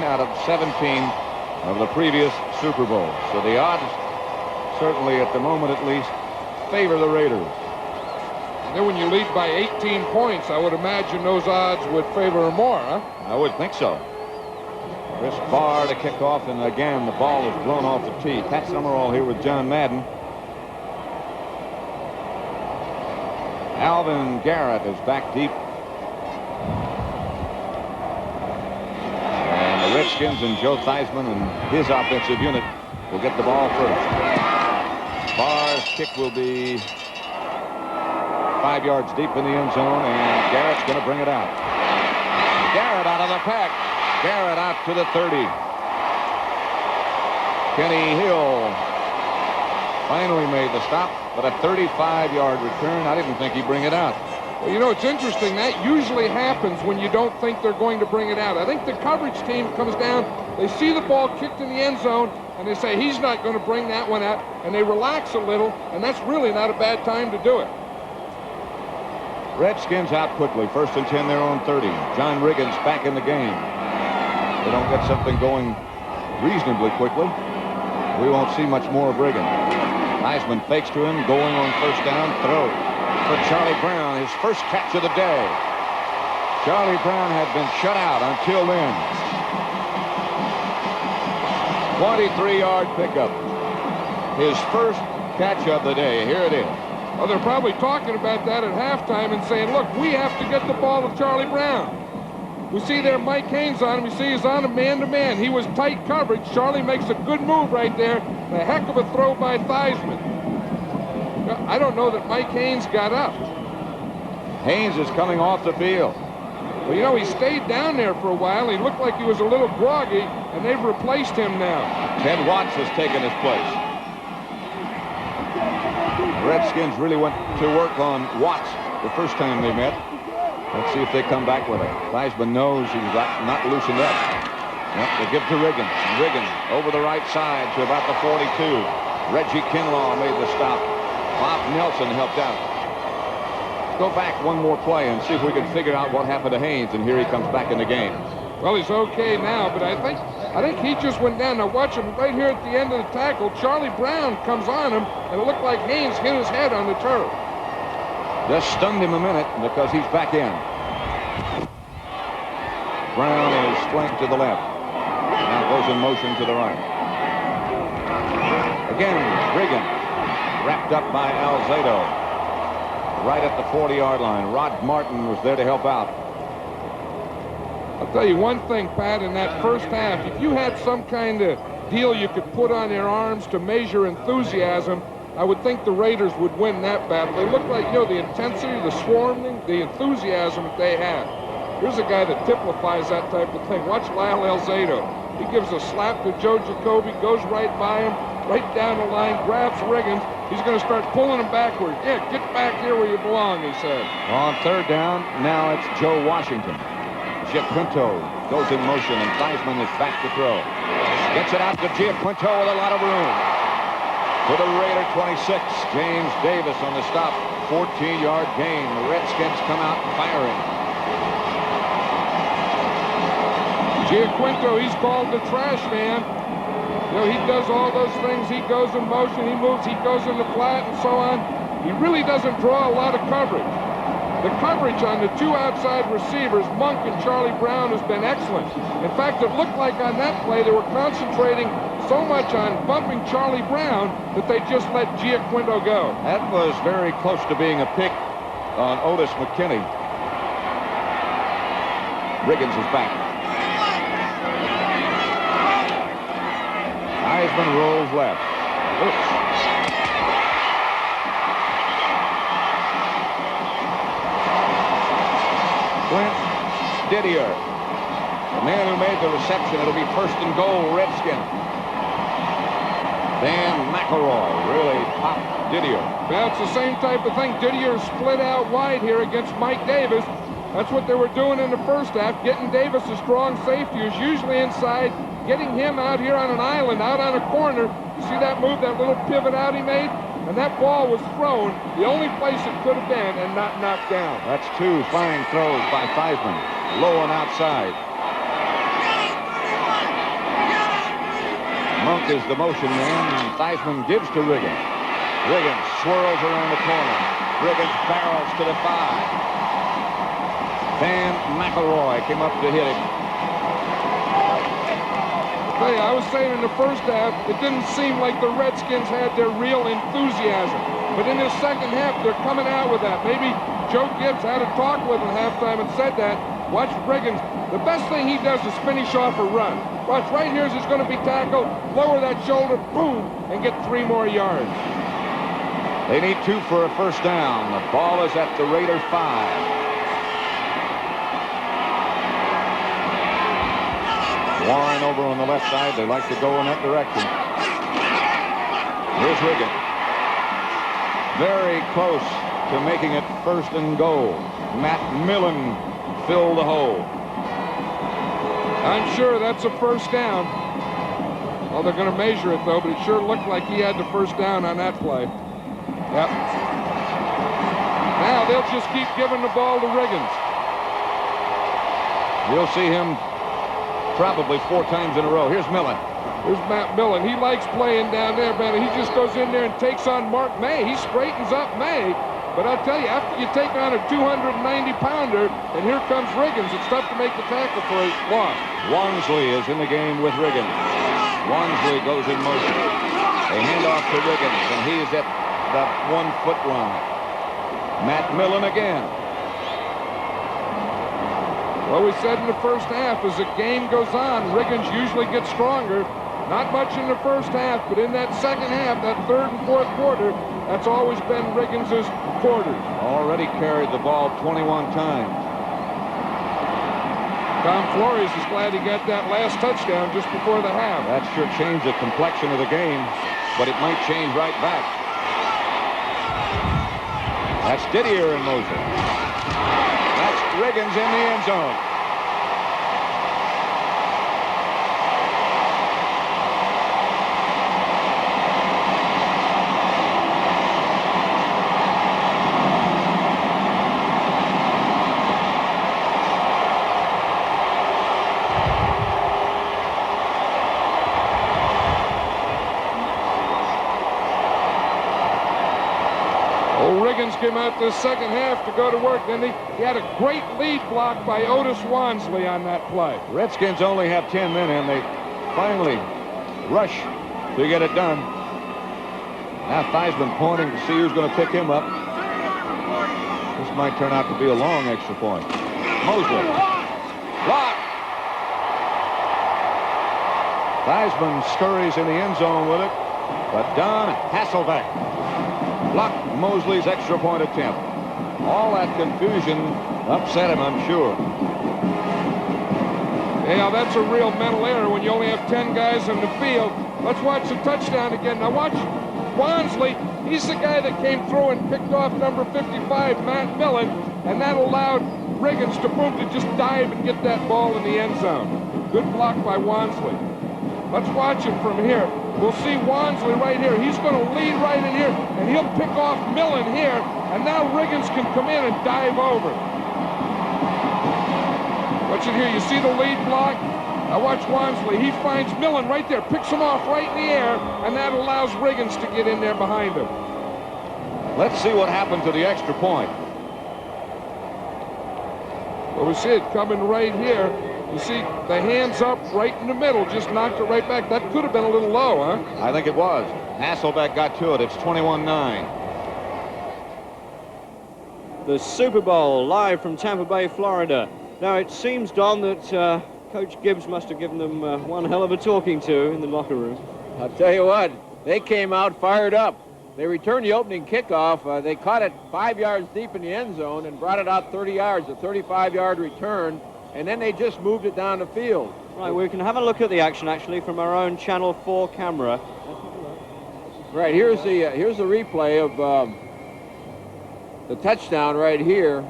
out of 17 of the previous Super Bowl. So the odds, certainly at the moment at least, favor the Raiders. And then when you lead by 18 points, I would imagine those odds would favor more, huh? I would think so. Chris Barr to kick off, and again the ball is blown off the tee. Pat Summerall here with John Madden. Alvin Garrett is back deep. And the Redskins and Joe Theismann and his offensive unit will get the ball first. Barr's kick will be 5 yards deep in the end zone, and Garrett's going to bring it out. Garrett out of the pack. Garrett out to the 30. Kenny Hill finally made the stop, but a 35-yard return. I didn't think he'd bring it out. Well, you know, it's interesting. That usually happens when you don't think they're going to bring it out. I think the coverage team comes down, they see the ball kicked in the end zone, and they say he's not going to bring that one out, and they relax a little, and that's really not a bad time to do it. Redskins out quickly. 1st and 10, their own 30. John Riggins back in the game. They don't get something going reasonably quickly, we won't see much more of Riggins. Theismann fakes to him, going on 1st down, throw for Charlie Brown, his first catch of the day. Charlie Brown had been shut out until then. 23-yard pickup. His first catch of the day. Here it is. Well, they're probably talking about that at halftime and saying, look, we have to get the ball to Charlie Brown. We see there Mike Haynes on him. We see he's on him man-to-man. He was tight coverage. Charlie makes a good move right there. A heck of a throw by Theismann. I don't know that Mike Haynes got up. Haynes is coming off the field. Well, you know, he stayed down there for a while. He looked like he was a little groggy, and they've replaced him now. Ted Watts has taken his place. The Redskins really went to work on Watts the first time they met. Let's see if they come back with it. Theismann knows he's not loosened up. Yep, they give to Riggins. Riggins over the right side to about the 42. Reggie Kinlaw made the stop. Bob Nelson helped out. Let's go back one more play and see if we can figure out what happened to Haynes, and here he comes back in the game. Well, he's okay now, but I think he just went down. Now watch him right here at the end of the tackle. Charlie Brown comes on him, and it looked like Haynes hit his head on the turf. Just stunned him a minute because he's back in. Brown is flanked to the left. Now goes in motion to the right. Again, Riggins wrapped up by Alzado. Right at the 40-yard line. Rod Martin was there to help out. I'll tell you one thing, Pat, in that first half, if you had some kind of deal you could put on their arms to measure enthusiasm, I would think the Raiders would win that battle. They look like, you know, the intensity, the swarming, the enthusiasm that they have. Here's a guy that typifies that type of thing. Watch Lyle Alzado. He gives a slap to Joe Jacoby, goes right by him, right down the line, grabs Riggins. He's going to start pulling him backward. Yeah, get back here where you belong, he said. On 3rd down, now it's Joe Washington. Giaquinto goes in motion, and Theismann is back to throw. Gets it out to Giaquinto with a lot of room. To the Raider 26, James Davis on the stop. 14-yard gain. The Redskins come out firing. Giaquinto, he's called the trash man. You know, he does all those things. He goes in motion, he moves, he goes in the flat, and so on. He really doesn't draw a lot of coverage. The coverage on the 2 outside receivers, Monk and Charlie Brown, has been excellent. In fact, it looked like on that play they were concentrating so much on bumping Charlie Brown that they just let Giaquinto go. That was very close to being a pick on Otis McKinney. Riggins is back. Theismann rolls left. Oops. Clint Didier, the man who made the reception. It'll be 1st and goal, Redskins. Dan McElroy really popped Didier. Well, it's the same type of thing. Didier split out wide here against Mike Davis. That's what they were doing in the first half, getting Davis a strong safety who's usually inside, getting him out here on an island, out on a corner. You see that move, that little pivot out he made? And that ball was thrown the only place it could have been and not knocked down. That's 2 fine throws by Theismann. Low and outside. Monk is the motion man, and Theismann gives to Riggins. Riggins swirls around the corner. Riggins barrels to the 5. Van McElroy came up to hit him. Hey, I was saying in the first half, it didn't seem like the Redskins had their real enthusiasm. But in the second half, they're coming out with that. Maybe Joe Gibbs had a talk with him at halftime and said that. Watch Riggins. The best thing he does is finish off a run. Watch, right here as he's going to be tackled. Lower that shoulder, boom, and get 3 more yards. They need 2 for a first down. The ball is at the Raider 5. Warren over on the left side. They like to go in that direction. Here's Riggins. Very close to making it 1st and goal. Matt Millen filled the hole. I'm sure that's a first down. Well, they're going to measure it, though, but it sure looked like he had the first down on that play. Yep. Now they'll just keep giving the ball to Riggins. You'll see him probably 4 times in a row. Here's Millen. Here's Matt Millen. He likes playing down there, man. He just goes in there and takes on Mark May. He straightens up May. But I'll tell you, after you take on a 290-pounder, and here comes Riggins, it's tough to make the tackle for a loss. Wansley is in the game with Riggins. Wansley goes in motion. They hand off to Riggins, and he's at the 1-foot line. Matt Millen again. Well, we said in the first half, as the game goes on, Riggins usually gets stronger. Not much in the first half, but in that second half, that 3rd and 4th quarter, that's always been Riggins' quarters. Already carried the ball 21 times. Tom Flores is glad he got that last touchdown just before the half. That sure changed the complexion of the game, but it might change right back. That's Didier in motion. That's Riggins in the end zone. Riggins came out this second half to go to work. Then he had a great lead block by Otis Wansley on that play. Redskins only have 10 men, and they finally rush to get it done. Now Theismann pointing to see who's going to pick him up. This might turn out to be a long extra point. Mosley. Block. Theismann scurries in the end zone with it, but Don Hasselbeck blocked Mosley's extra point attempt. All that confusion upset him, I'm sure. Yeah, that's a real mental error when you only have 10 guys in the field. Let's watch the touchdown again. Now watch Wansley. He's the guy that came through and picked off number 55, Matt Millen, and that allowed Riggins to just dive and get that ball in the end zone. Good block by Wansley. Let's watch it from here. We'll see Wansley right here. He's going to lead right in here, and he'll pick off Millen here, and now Riggins can come in and dive over. Watch it here. You see the lead block? Now watch Wansley. He finds Millen right there, picks him off right in the air, and that allows Riggins to get in there behind him. Let's see what happened to the extra point. Well, we see it coming right here. You see the hands up right in the middle, just knocked it right back. That could have been a little low, huh? I think it was. Hasselbeck got to it. It's 21-9. The Super Bowl live from Tampa Bay, Florida. Now, it seems, Don, that Coach Gibbs must have given them one hell of a talking to in the locker room. I'll tell you what, they came out fired up. They returned the opening kickoff. They caught it 5 yards deep in the end zone and brought it out 30 yards, a 35-yard return. And then they just moved it down the field. Right, we can have a look at the action, actually, from our own Channel 4 camera. Right, here's the replay of the touchdown right here,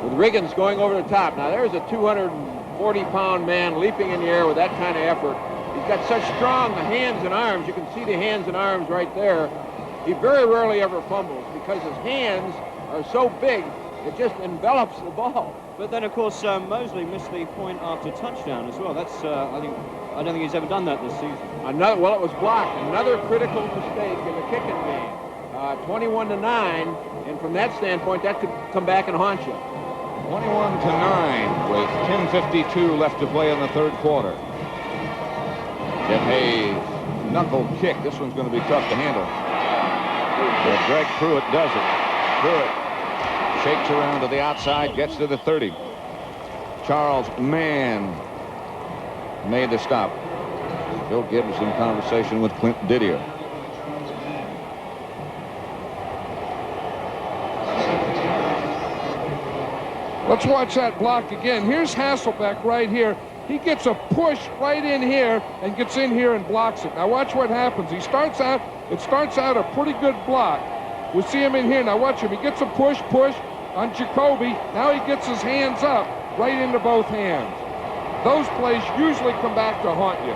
with Riggins going over the top. Now, there's a 240-pound man leaping in the air with that kind of effort. He's got such strong hands and arms. You can see the hands and arms right there. He very rarely ever fumbles because his hands are so big, it just envelops the ball. But then, of course, Mosley missed the point after touchdown as well. That's, I don't think he's ever done that this season. Well, it was blocked. Another critical mistake in the kicking game. 21-9, and from that standpoint, that could come back and haunt you. 21-9 with 10:52 left to play in the third quarter. Get a knuckle kick. This one's going to be tough to handle. But Greg Pruitt does it. Pruitt shakes around to the outside, gets to the 30. Charles Mann made the stop. Bill Gibbs in conversation with Clint Didier. Let's watch that block again. Here's Hasselbeck right here. He gets a push right in here and gets in here and blocks it. Now watch what happens. It starts out a pretty good block. We'll see him in here. Now watch him. He gets a push on Jacoby. Now he gets his hands up right into both hands. Those plays usually come back to haunt you.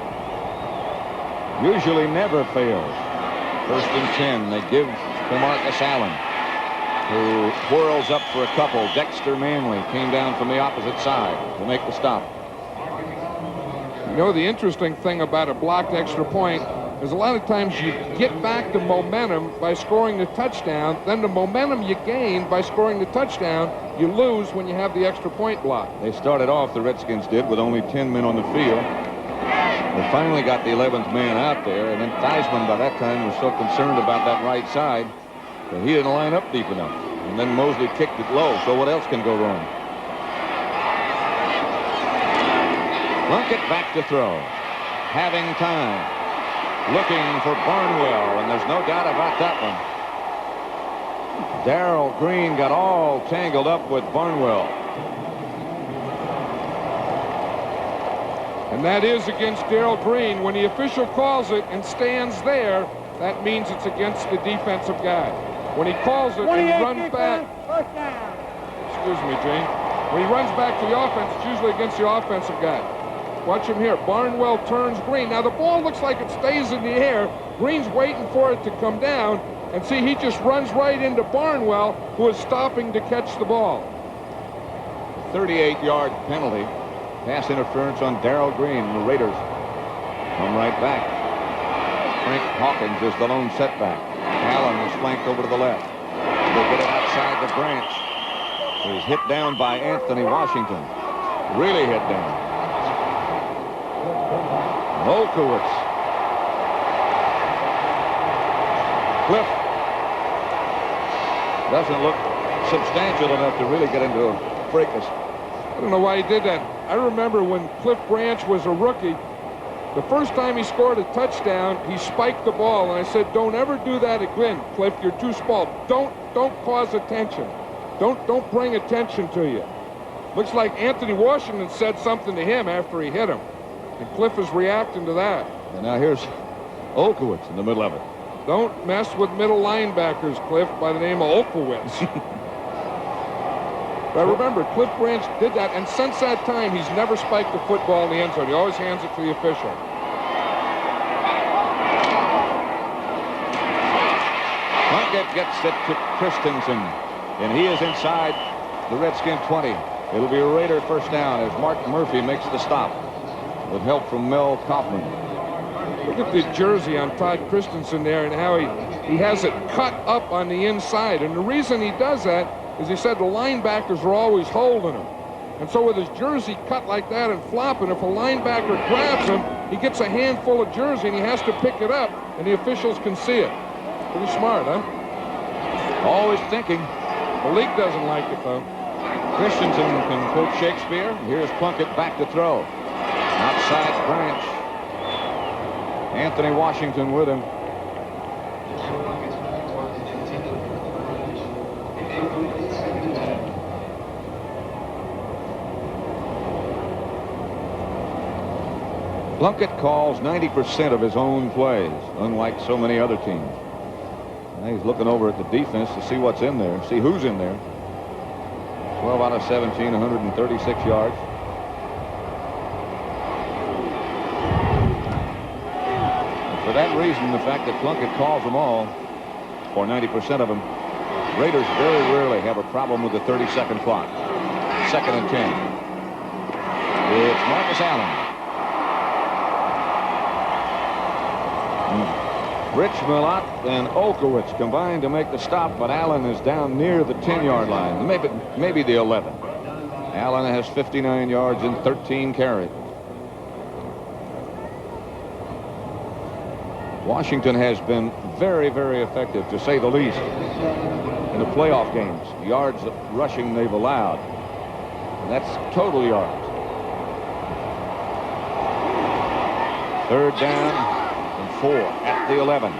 Usually never fails. 1st and 10. They give to Marcus Allen, who whirls up for a couple. Dexter Manley came down from the opposite side to make the stop. You know, the interesting thing about a blocked extra point is a lot of times you get back the momentum by scoring the touchdown. Then the momentum you gain by scoring the touchdown, you lose when you have the extra point block. They started off, the Redskins did, with only 10 men on the field. They finally got the 11th man out there, and then Theismann by that time was so concerned about that right side that he didn't line up deep enough. And then Mosley kicked it low, so what else can go wrong? Plunkett back to throw. Having time. Looking for Barnwell, and there's no doubt about that one. Darrell Green got all tangled up with Barnwell. And that is against Darrell Green. When the official calls it and stands there, that means it's against the defensive guy. When he calls it and runs back, excuse me, Gene. When he runs back to the offense, it's usually against the offensive guy. Watch him here. Barnwell turns Green. Now the ball looks like it stays in the air. Green's waiting for it to come down. And see, he just runs right into Barnwell, who is stopping to catch the ball. 38-yard penalty. Pass interference on Darrell Green. The Raiders come right back. Frank Hawkins is the lone setback. Allen is flanked over to the left. They get it outside the branch. He's hit down by Anthony Washington. Really hit down. Olkewicz. Cliff doesn't look substantial enough to really get into a fracas. I don't know why he did that. I remember when Cliff Branch was a rookie, the first time he scored a touchdown, he spiked the ball, and I said, don't ever do that again, Cliff. You're too small. Don't cause attention. Don't bring attention to you. Looks like Anthony Washington said something to him after he hit him. And Cliff is reacting to that. And now here's Olkewicz in the middle of it. Don't mess with middle linebackers, Cliff, by the name of Olkewicz. But remember, Cliff Branch did that, and since that time, he's never spiked the football in the end zone. He always hands it to the official. Plunkett gets it to Christensen, and he is inside the Redskin 20. It'll be a Raider first down as Mark Murphy makes the stop with help from Mel Kaufman. Look at the jersey on Todd Christensen there and how he has it cut up on the inside. And the reason he does that is he said the linebackers are always holding him. And so with his jersey cut like that and flopping, if a linebacker grabs him, he gets a handful of jersey and he has to pick it up, and the officials can see it. Pretty smart, huh? Always thinking. The league doesn't like it, though. Christensen can quote Shakespeare. Here's Plunkett back to throw. Outside Branch. Anthony Washington with him. Plunkett calls 90% of his own plays, unlike so many other teams. Now he's looking over at the defense to see what's in there, see who's in there. 12 out of 17, 136 yards. For that reason, the fact that Plunkett calls them all, or 90% of them, Raiders very rarely have a problem with the 30-second clock. 2nd and 10. It's Marcus Allen. Rich Millot and Olkowitz combined to make the stop, but Allen is down near the 10-yard line, maybe the 11. Allen has 59 yards and 13 carries. Washington has been very, very effective, to say the least, in the playoff games. The yards of rushing they've allowed. And that's total yards. 3rd down and 4 at the 11.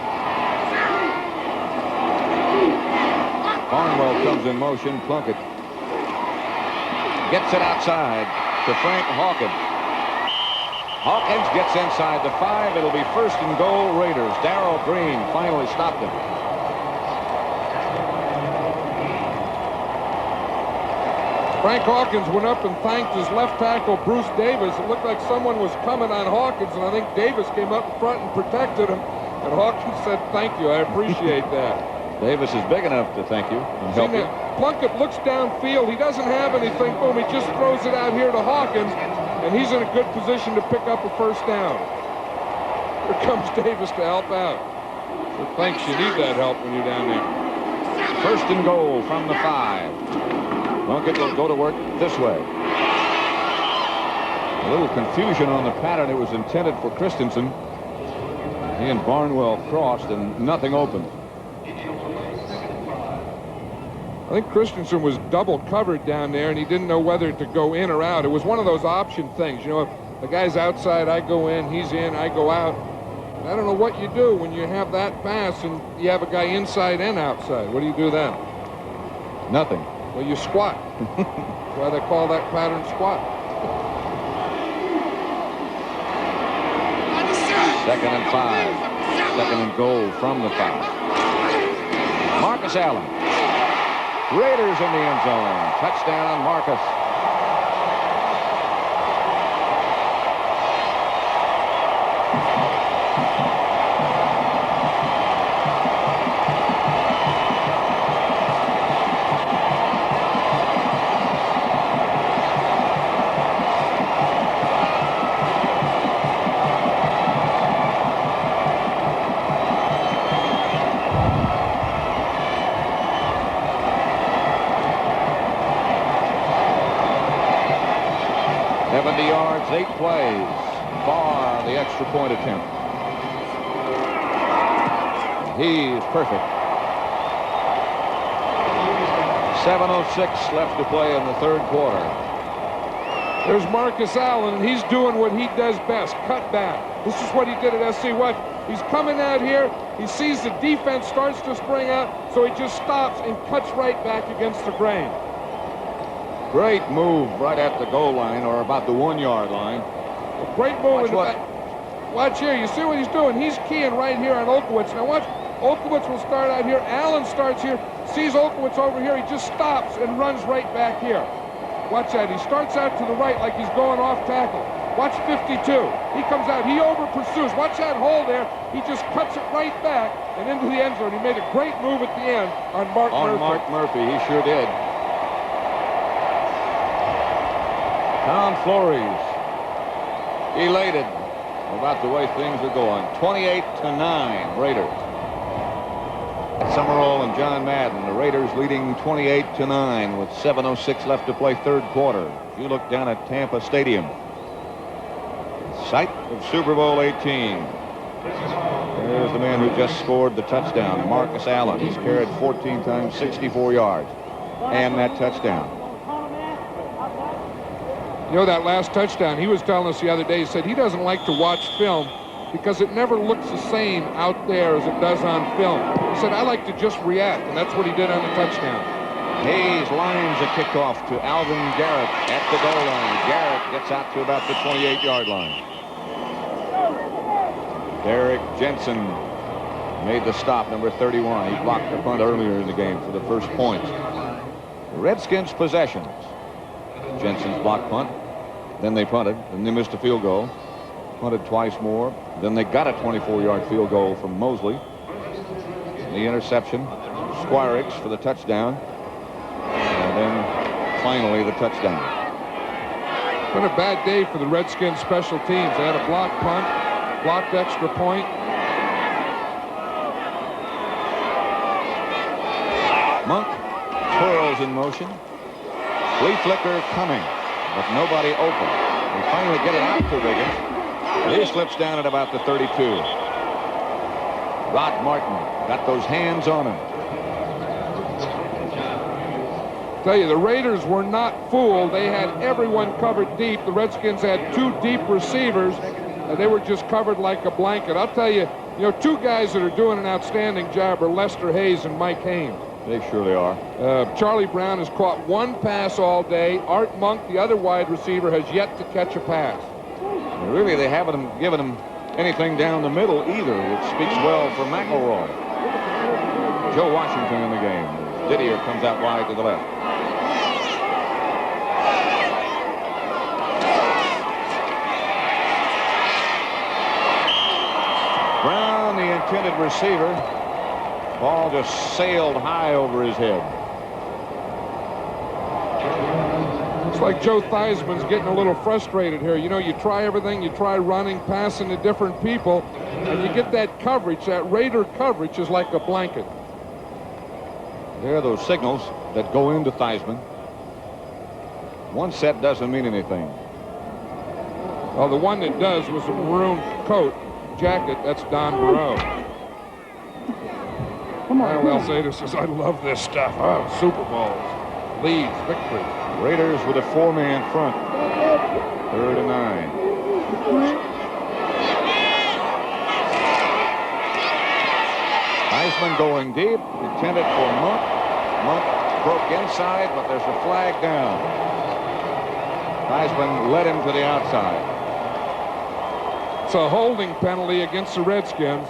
Barnwell comes in motion. Plunkett gets it outside to Frank Hawkins. Hawkins gets inside the 5. It'll be 1st and goal, Raiders. Darrell Green finally stopped him. Frank Hawkins went up and thanked his left tackle, Bruce Davis. It looked like someone was coming on Hawkins, and I think Davis came up in front and protected him. And Hawkins said, "Thank you, I appreciate that." Davis is big enough to thank you and help you. Plunkett looks downfield. He doesn't have anything. Boom, he just throws it out here to Hawkins, and he's in a good position to pick up a 1st down. Here comes Davis to help out. So thanks, you need that help when you're down there. 1st and goal from the 5. Plunkett will go to work this way. A little confusion on the pattern. It was intended for Christensen. He and Barnwell crossed and nothing open. I think Christensen was double covered down there, and he didn't know whether to go in or out. It was one of those option things. You know, if the guy's outside, I go in, he's in, I go out. And I don't know what you do when you have that pass and you have a guy inside and outside. What do you do then? Nothing. Well, you squat. That's why they call that pattern squat. 2nd and 5. 2nd and goal from the 5. Marcus Allen. Raiders in the end zone. Touchdown, Marcus. Yards, 8 plays, bar the extra point attempt. He is perfect. 7:06 left to play in the 3rd quarter. There's Marcus Allen, and he's doing what he does best, cut back. This is what he did at SC. What? He's coming out here, he sees the defense starts to spring out, so he just stops and cuts right back against the grain. Great move right at the goal line, or about the 1-yard line. A great move. Watch here. You see what he's doing? He's keying right here on Olkowitz. Now watch. Olkowitz will start out here. Allen starts here. Sees Olkowitz over here. He just stops and runs right back here. Watch that. He starts out to the right like he's going off tackle. Watch 52. He comes out. He over pursues. Watch that hole there. He just cuts it right back and into the end zone. He made a great move at the end on Mark Murphy. On Mark Murphy. He sure did. Tom Flores elated about the way things are going. 28-9 Raiders. Summerall and John Madden. The Raiders leading 28-9 with 7:06 left to play 3rd quarter. If you look down at Tampa Stadium, site of Super Bowl 18. There's the man who just scored the touchdown, Marcus Allen. He's carried 14 times, 64 yards, and that touchdown. You know, that last touchdown, he was telling us the other day, he said he doesn't like to watch film because it never looks the same out there as it does on film. He said, I like to just react, and that's what he did on the touchdown. Hayes lines a kickoff to Alvin Garrett at the goal line. Garrett gets out to about the 28-yard line. Derek Jensen made the stop, number 31. He blocked the punt earlier in the game for the first points. The Redskins possessions. Jensen's blocked punt. Then they punted, and they missed a field goal. Punted twice more. Then they got a 24-yard field goal from Mosley. The interception. Squirix for the touchdown. And then finally the touchdown. Been a bad day for the Redskins special teams. They had a blocked punt, blocked extra point. Monk twirls in motion. Flea flicker coming, but nobody open. They finally get it out to Riggins. He slips down at about the 32. Rod Martin got those hands on him. Tell you, the Raiders were not fooled. They had everyone covered deep. The Redskins had 2 deep receivers, and they were just covered like a blanket. I'll tell you, 2 guys that are doing an outstanding job are Lester Hayes and Mike Haynes. They surely are. Charlie Brown has caught 1 pass all day. Art Monk, the other wide receiver, has yet to catch a pass. Really, they haven't given him anything down the middle either, which speaks well for McElroy. Joe Washington in the game. Didier comes out wide to the left. Brown, the intended receiver. Ball just sailed high over his head. It's like Joe Theismann's getting a little frustrated here. You try everything. You try running, passing to different people, and you get that coverage. That Raider coverage is like a blanket. There are those signals that go into Theismann. One set doesn't mean anything. Well, the one that does was a maroon coat, jacket. That's Don Burrow. Miles Aitken says, I love this stuff. Oh, Super Bowls, leads, victory. Raiders with a 4-man front. 3rd and 9. Theismann going deep, intended for Monk. Monk broke inside, but there's a flag down. Theismann led him to the outside. It's a holding penalty against the Redskins.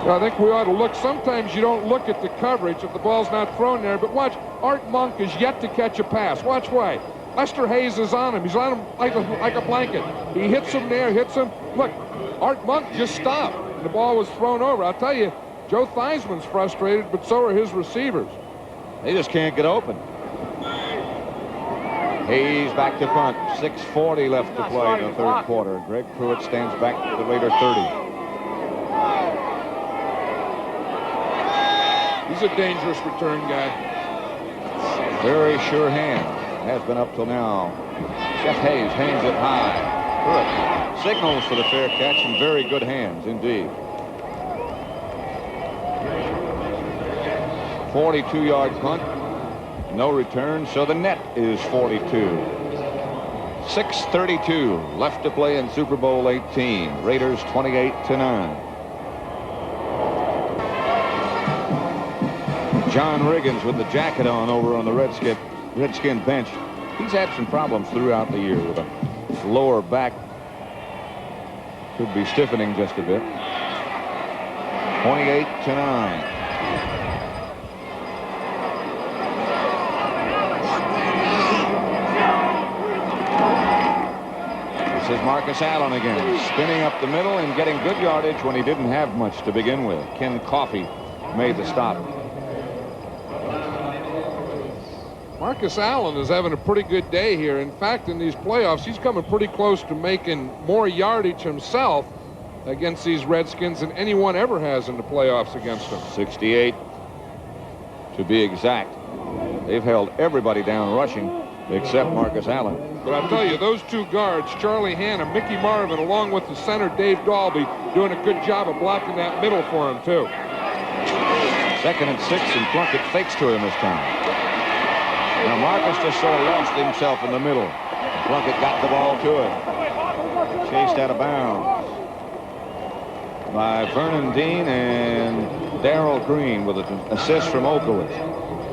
I think we ought to look. Sometimes you don't look at the coverage if the ball's not thrown there, but watch, Art Monk is yet to catch a pass. Watch why. Lester Hayes is on him. He's on him like a blanket. He hits him there, hits him. Look, Art Monk just stopped. The ball was thrown over. I'll tell you, Joe Theismann's frustrated, but so are his receivers. They just can't get open. Hayes back to punt. 6:40 left to play in the 3rd quarter. Greg Pruitt stands back to the Raider 30. He's a dangerous return guy. Very sure hand. Has been up till now. Jeff Hayes hangs it high. Pruitt signals for the fair catch and very good hands indeed. 42-yard punt. No return, so the net is 42. 6:32 left to play in Super Bowl XVIII. Raiders 28-9. John Riggins with the jacket on over on the Redskin bench. He's had some problems throughout the year with a lower back. Could be stiffening just a bit. 28-9. This is Marcus Allen again, spinning up the middle and getting good yardage when he didn't have much to begin with. Ken Coffey made the stop. Marcus Allen is having a pretty good day here. In fact, in these playoffs, he's coming pretty close to making more yardage himself against these Redskins than anyone ever has in the playoffs against them. 68 to be exact. They've held everybody down rushing except Marcus Allen. But I'll tell you, those 2 guards, Charlie Hanna, Mickey Marvin, along with the center, Dave Dalby, doing a good job of blocking that middle for him, too. 2nd and 6, and Plunkett fakes to him this time. Now Marcus just sort of lost himself in the middle. Plunkett got the ball to it. Chased out of bounds by Vernon Dean and Darrell Green with an assist from Okowitz.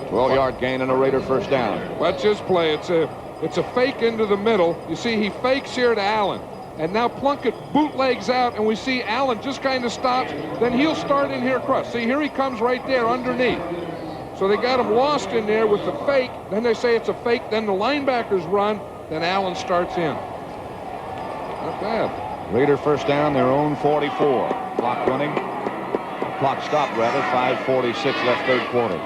12-yard gain and a Raider first down. Watch this play. It's a fake into the middle. You see he fakes here to Allen. And now Plunkett bootlegs out, and we see Allen just kind of stops. Then he'll start in here across. See, here he comes right there underneath. So they got him lost in there with the fake. Then they say it's a fake. Then the linebackers run. Then Allen starts in. Not bad. Raider first down, their own 44. Clock running. Clock stopped, rather. 5:46 left third quarter.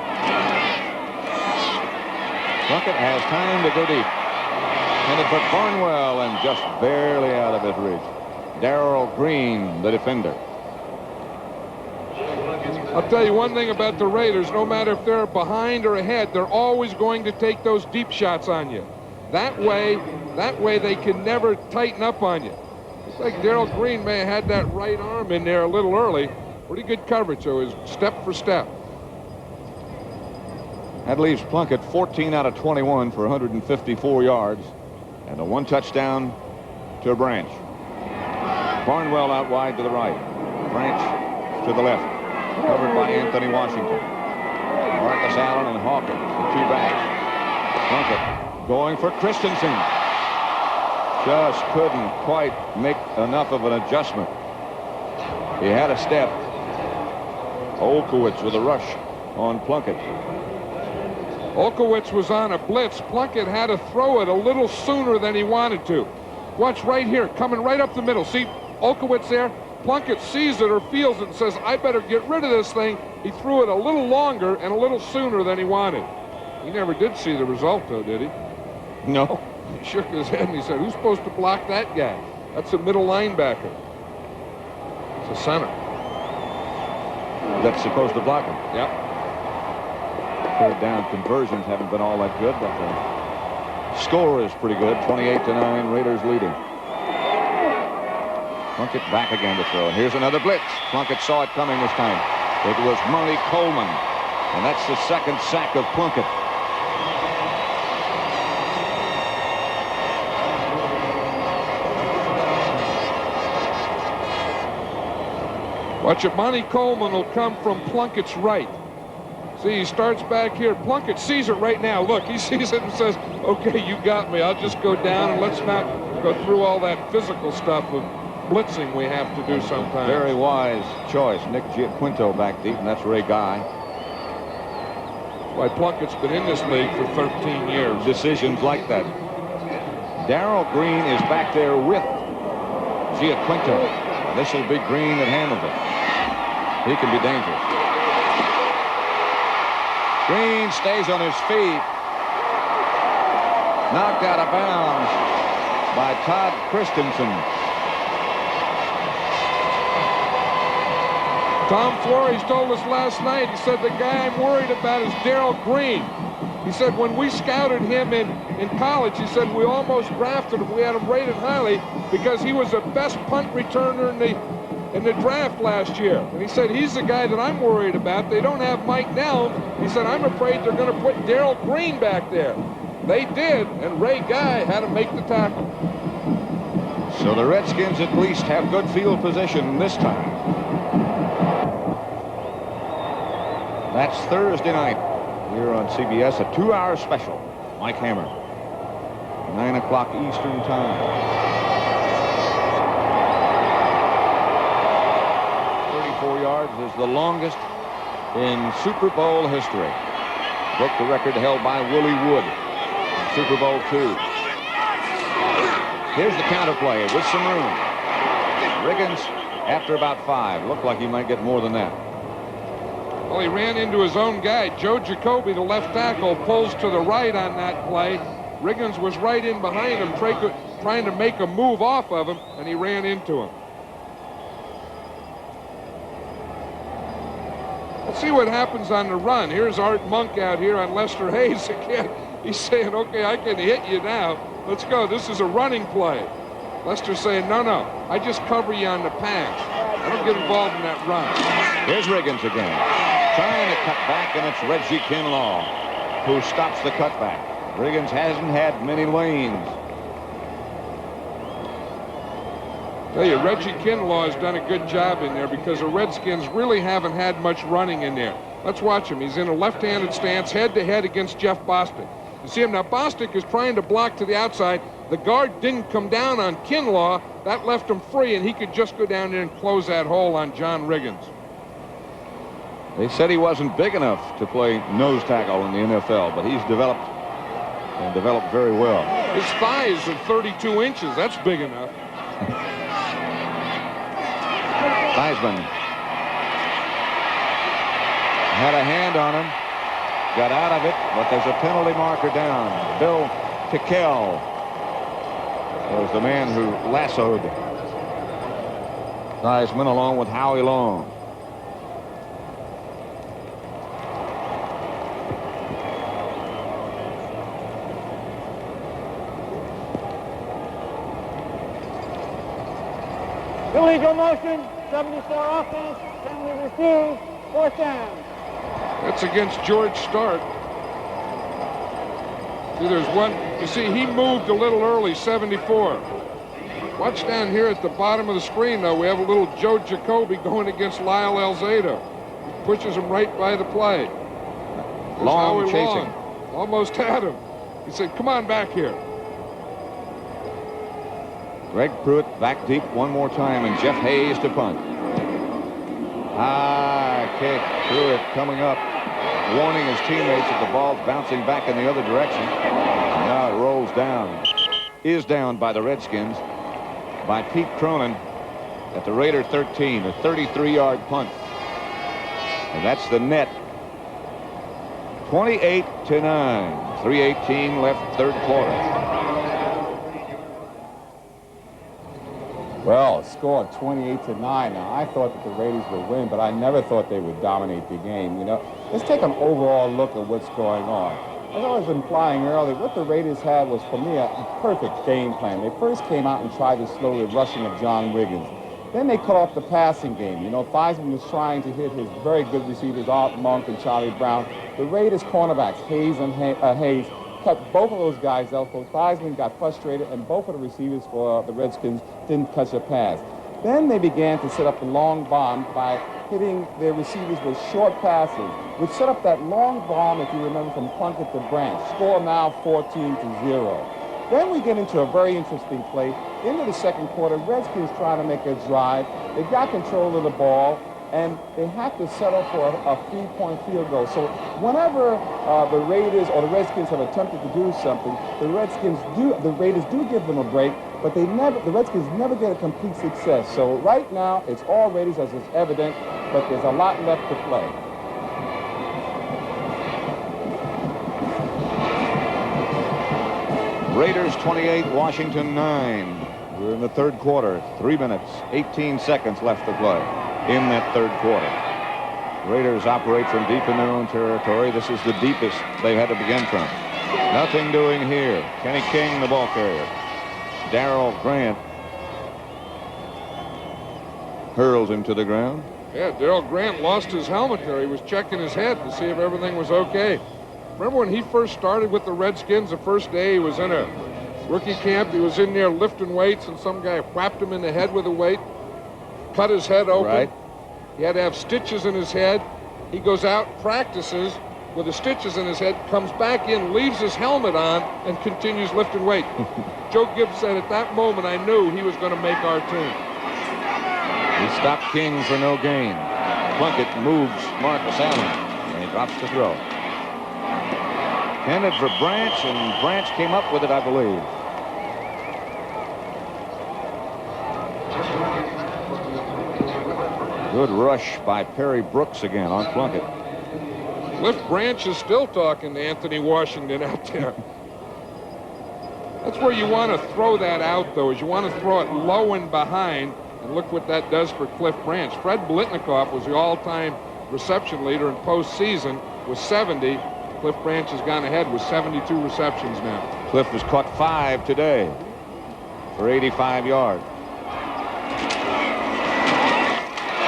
Plunkett has time to go deep. And it put Barnwell and just barely out of his reach. Darrell Green, the defender. I'll tell you one thing about the Raiders. No matter if they're behind or ahead, they're always going to take those deep shots on you. That way they can never tighten up on you. Looks like Darrell Green may have had that right arm in there a little early. Pretty good coverage, so it was step for step. That leaves Plunkett 14 out of 21 for 154 yards. And a 1 touchdown to Branch. Barnwell out wide to the right. Branch to the left. Covered by Anthony Washington. Marcus Allen and Hawkins, the two backs. Plunkett going for Christensen. Just couldn't quite make enough of an adjustment. He had a step. Olkowitz with a rush on Plunkett. Olkowitz was on a blitz. Plunkett had to throw it a little sooner than he wanted to. Watch right here, coming right up the middle. See Olkowitz there? Plunkett sees it or feels it and says, I better get rid of this thing. He threw it a little longer and a little sooner than he wanted. He never did see the result, though, did he? No. He shook his head and he said, who's supposed to block that guy? That's a middle linebacker. It's a center. That's supposed to block him. Yep. Third down conversions haven't been all that good, but the score is pretty good. 28-9, Raiders leading. Plunkett back again to throw. Here's another blitz. Plunkett saw it coming this time. It was Monty Coleman, and that's the second sack of Plunkett. Watch it. Monty Coleman will come from Plunkett's right. See, he starts back here. Plunkett sees it right now. Look, he sees it and says, okay, you got me. I'll just go down and let's not go through all that physical stuff of blitzing we have to do sometimes. Very wise choice. Nick Giaquinto back deep, and that's Ray Guy. Why Plunkett's been in this league for 13 years. Decisions like that. Darrell Green is back there with Giaquinto. This will be Green that handles it. He can be dangerous. Green stays on his feet. Knocked out of bounds by Todd Christensen. Tom Flores told us last night, he said, the guy I'm worried about is Darrell Green. He said, when we scouted him in college, he said, we almost drafted him. We had him rated highly because he was the best punt returner in the draft last year. And he said, he's the guy that I'm worried about. They don't have Mike Nelm. He said, I'm afraid they're going to put Darrell Green back there. They did, and Ray Guy had to make the tackle. So the Redskins at least have good field position this time. That's Thursday night here on CBS, a 2-hour special. Mike Hammer, 9 o'clock Eastern time. 34 yards is the longest in Super Bowl history. Broke the record held by Willie Wood in Super Bowl II. Here's the counterplay with some room. Riggins after about 5. Looked like he might get more than that. Well, he ran into his own guy. Joe Jacoby, the left tackle, pulls to the right on that play. Riggins was right in behind him, trying to make a move off of him, and he ran into him. Let's see what happens on the run. Here's Art Monk out here on Lester Hayes again. He's saying, okay, I can hit you now. Let's go. This is a running play. Lester's saying, no, I just cover you on the pass. I don't get involved in that run. Here's Riggins again. Trying to cut back, and it's Reggie Kinlaw who stops the cutback. Riggins hasn't had many lanes. Tell you, Reggie Kinlaw has done a good job in there because the Redskins really haven't had much running in there. Let's watch him. He's in a left-handed stance, head-to-head against Jeff Bostic. You see him now. Bostic is trying to block to the outside. The guard didn't come down on Kinlaw. That left him free, and he could just go down there and close that hole on John Riggins. They said he wasn't big enough to play nose tackle in the NFL, but he's developed very well. His thighs are 32 inches. That's big enough. Theismann had a hand on him, got out of it, but there's a penalty marker down. Bill Tickell was the man who lassoed Theismann along with Howie Long. Illegal motion, 74 offense, penalty refused, 4th down. That's against George Stark. See, there's one. You see, he moved a little early, 74. Watch down here at the bottom of the screen, though. We have a little Joe Jacoby going against Lyle Alzado. He pushes him right by the play. There's Long Howie chasing. Long. Almost had him. He said, come on back here. Greg Pruitt back deep one more time, and Jeff Hayes to punt. High kick. Pruitt coming up, warning his teammates that the ball's bouncing back in the other direction. Now it rolls down. Is down by the Redskins by Pete Cronin at the Raider 13, a 33-yard punt. And that's the net. 28-9. 3:18 left, third quarter. Well, score 28-9. Now, I thought that the Raiders would win, but I never thought they would dominate the game. You know, let's take an overall look at what's going on. As I was implying earlier, what the Raiders had was, for me, a perfect game plan. They first came out and tried to slow the rushing of John Wiggins. Then they cut off the passing game. You know, Theismann was trying to hit his very good receivers, Art Monk and Charlie Brown. The Raiders cornerbacks, Hayes and Hayes, cut both of those guys out. So Theismann got frustrated, and both of the receivers for the Redskins didn't catch a pass. Then they began to set up a long bomb by hitting their receivers with short passes, which set up that long bomb, if you remember, from Plunkett to Branch. Score now 14-0. Then we get into a very interesting play. Into the second quarter, Redskins trying to make a drive. They got control of the ball, and they had to settle for a 3-point field goal. So whenever the Raiders or the Redskins have attempted to do something, the Raiders do give them a break, but the Redskins never get a complete success. So right now, it's all Raiders, as is evident, but there's a lot left to play. Raiders 28, Washington 9. We're in the third quarter. 3 minutes, 18 seconds left to play in that third quarter. Raiders operate from deep in their own territory. This is the deepest they've had to begin from. Nothing doing here. Kenny King, the ball carrier. Darrell Grant hurls him to the ground. Yeah, Darrell Grant lost his helmet there. He was checking his head to see if everything was okay. Remember when he first started with the Redskins, the first day he was in a rookie camp, he was in there lifting weights, and some guy whapped him in the head with a weight, cut his head open. Right. He had to have stitches in his head. He goes out, practices with the stitches in his head, comes back in, leaves his helmet on, and continues lifting weight. Joe Gibbs said, at that moment, I knew he was going to make our team. He stopped King for no gain. Plunkett moves Marcus Allen, and he drops to throw. Handed for Branch, and Branch came up with it, I believe. Good rush by Perry Brooks again on Plunkett. Cliff Branch is still talking to Anthony Washington out there. That's where you want to throw that out, though, is you want to throw it low and behind, and look what that does for Cliff Branch. Fred Blitnikoff was the all-time reception leader in postseason with 70. Cliff Branch has gone ahead with 72 receptions now. Cliff has caught 5 today for 85 yards.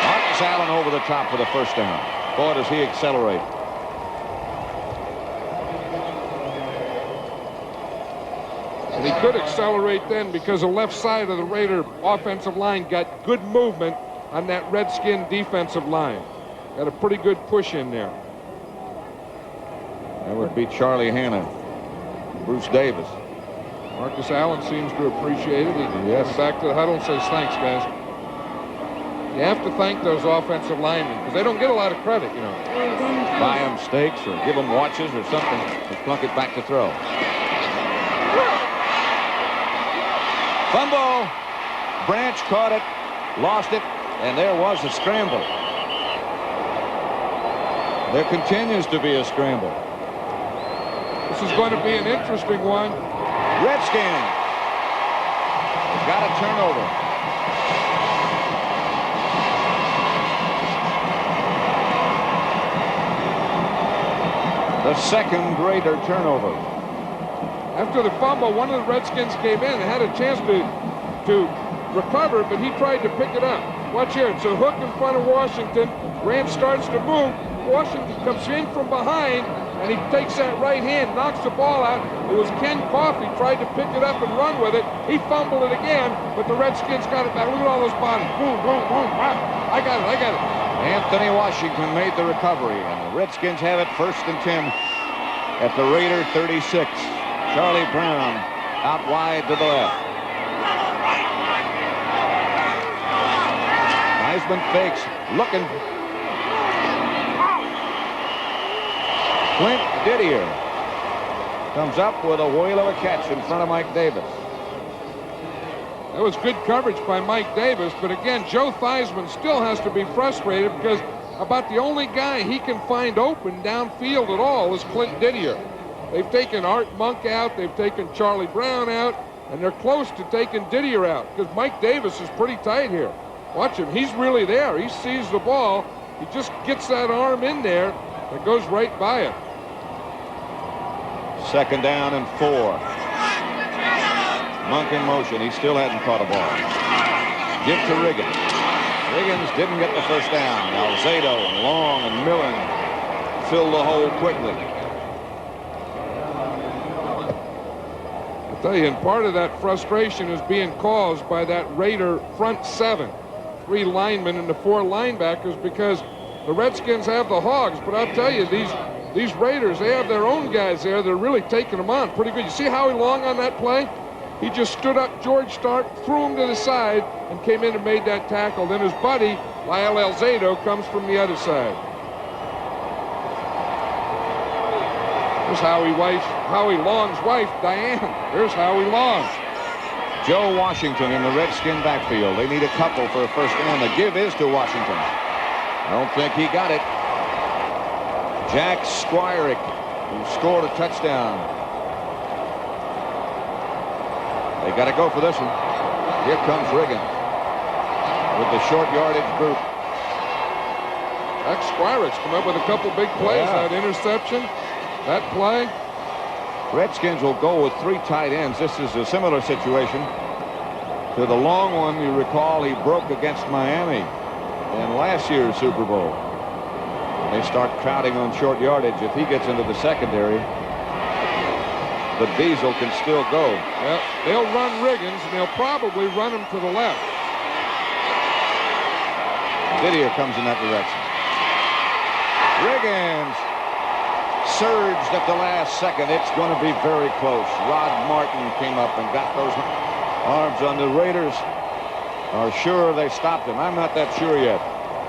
Marcus Allen over the top for the first down. Boy, does he accelerate. And he could accelerate then because the left side of the Raider offensive line got good movement on that Redskin defensive line. Got a pretty good push in there. That would be Charlie Hanna, Bruce Davis. Marcus Allen seems to appreciate it. He goes back to the huddle and says, thanks, guys. You have to thank those offensive linemen because they don't get a lot of credit, you know. Buy them steaks or give them watches or something to Plunkett back to throw. Fumble. Branch caught it, lost it, And there was a scramble. There continues to be a scramble. This is going to be an interesting one. Redskins has got a turnover. The second Raider turnover. After the fumble, one of the Redskins came in and had a chance to recover, but he tried to pick it up. Watch here. It's a hook in front of Washington. Grant starts to move. Washington comes in from behind, and he takes that right hand, knocks the ball out. It was Ken Coffey tried to pick it up and run with it. He fumbled it again, but the Redskins got it back. Look at all those bodies. Boom, boom, boom. I got it. Anthony Washington made the recovery, and the Redskins have it 1st and 10 at the Raider 36. Charlie Brown out wide to the left. Heisman fakes, looking. Clint Didier comes up with a whale of a catch in front of Mike Davis. That was good coverage by Mike Davis, but again, Joe Theismann still has to be frustrated because about the only guy he can find open downfield at all is Clint Didier. They've taken Art Monk out, they've taken Charlie Brown out, and they're close to taking Didier out because Mike Davis is pretty tight here. Watch him, he's really there. He sees the ball, he just gets that arm in there and goes right by it. 2nd down and 4. Monk in motion. He still hasn't caught a ball. Give to Riggins. Riggins didn't get the 1st down. Alzado and Long and Millen filled the hole quickly. I'll tell you, and part of that frustration is being caused by that Raider front 7. 3 linemen and the 4 linebackers because the Redskins have the hogs. But I'll tell you, these Raiders, they have their own guys there. They're really taking them on pretty good. You see Howie Long on that play? He just stood up George Stark, threw him to the side, and came in and made that tackle. Then his buddy, Lyle Alzado, comes from the other side. There's Howie Long's wife, Diane. There's Howie Long. Joe Washington in the Redskin backfield. They need a couple for a 1st down. The give is to Washington. I don't think he got it. Jack Squirick, who scored a touchdown. They got to go for this one. Here comes Riggins with the short yardage group. Jack Squirick's come up with a couple big plays. Yeah. That interception, that play. Redskins will go with 3 tight ends. This is a similar situation to the long one. You recall he broke against Miami in last year's Super Bowl. They start crowding on short yardage. If he gets into the secondary, the Diesel can still go. Well, they'll run Riggins, and they'll probably run him to the left. Didier comes in that direction. Riggins surged at the last second. It's going to be very close. Rod Martin came up and got those arms on the Raiders. Are sure they stopped him. I'm not that sure yet.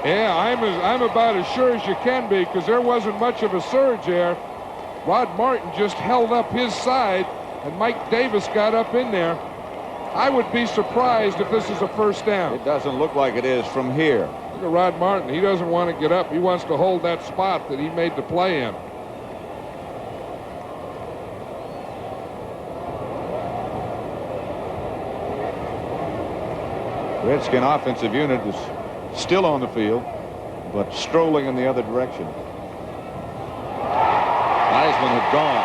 Yeah, I'm about as sure as you can be because there wasn't much of a surge there. Rod Martin just held up his side, and Mike Davis got up in there. I would be surprised if this is a 1st down. It doesn't look like it is from here. Look at Rod Martin. He doesn't want to get up. He wants to hold that spot that he made the play in. Redskin offensive unit is still on the field, but strolling in the other direction. Heisman had gone.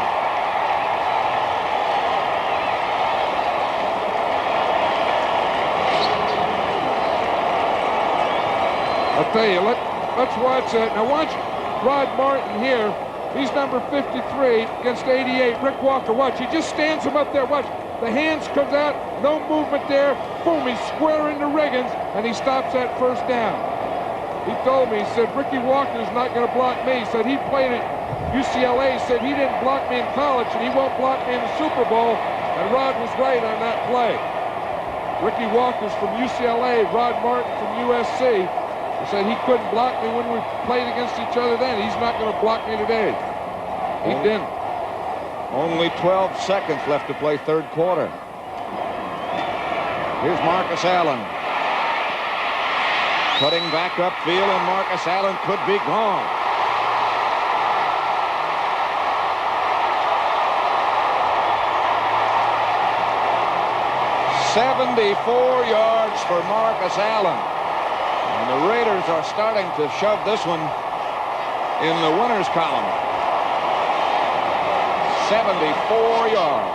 I'll tell you, let's watch that. Now watch Rod Martin here. He's number 53 against 88. Rick Walker, watch. He just stands him up there. Watch. The hands comes out. No movement there. Boom, he's square into Riggins, and he stops that 1st down. He told me, he said, Ricky Walker's not going to block me. He said he played at UCLA. He said he didn't block me in college, and he won't block me in the Super Bowl. And Rod was right on that play. Ricky Walker's from UCLA, Rod Martin from USC. He said he couldn't block me when we played against each other then. He's not going to block me today. He didn't. Only 12 seconds left to play 3rd quarter. Here's Marcus Allen. Cutting back upfield, and Marcus Allen could be gone. "74 yards for Marcus Allen. And the Raiders are starting to shove this one in the winners column. 74 yards.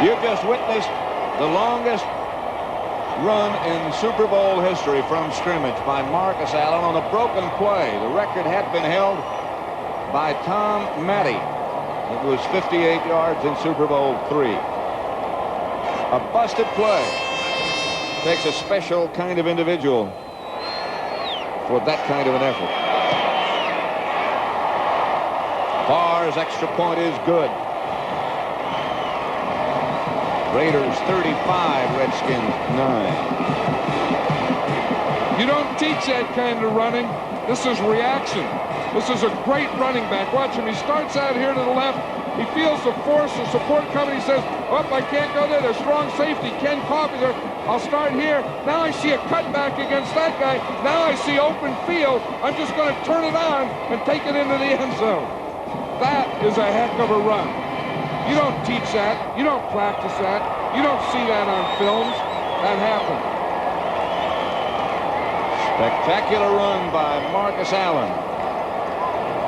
You just witnessed the longest run in Super Bowl history from scrimmage by Marcus Allen on a broken play. The record had been held by Tom Matty. It was 58 yards in Super Bowl III. A busted play takes a special kind of individual for that kind of an effort. Barr's extra point is good. Raiders 35, Redskins 9. You don't teach that kind of running. This is reaction. This is a great running back. Watch him. He starts out here to the left. He feels the force of support coming. He says, "Oh, I can't go there. There's strong safety. Ken Coffey there. I'll start here." Now I see a cutback against that guy. Now I see open field. I'm just going to turn it on and take it into the end zone. That is a heck of a run. You don't teach that. You don't practice that. You don't see that on films. That happened. Spectacular run by Marcus Allen.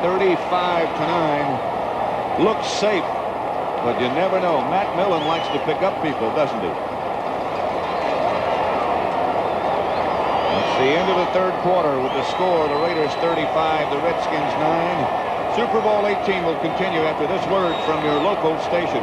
35-9. Looks safe, but you never know. Matt Millen likes to pick up people, doesn't he? It's the end of the third quarter with the score. The Raiders 35, the Redskins 9. Super Bowl XVIII will continue after this word from your local station.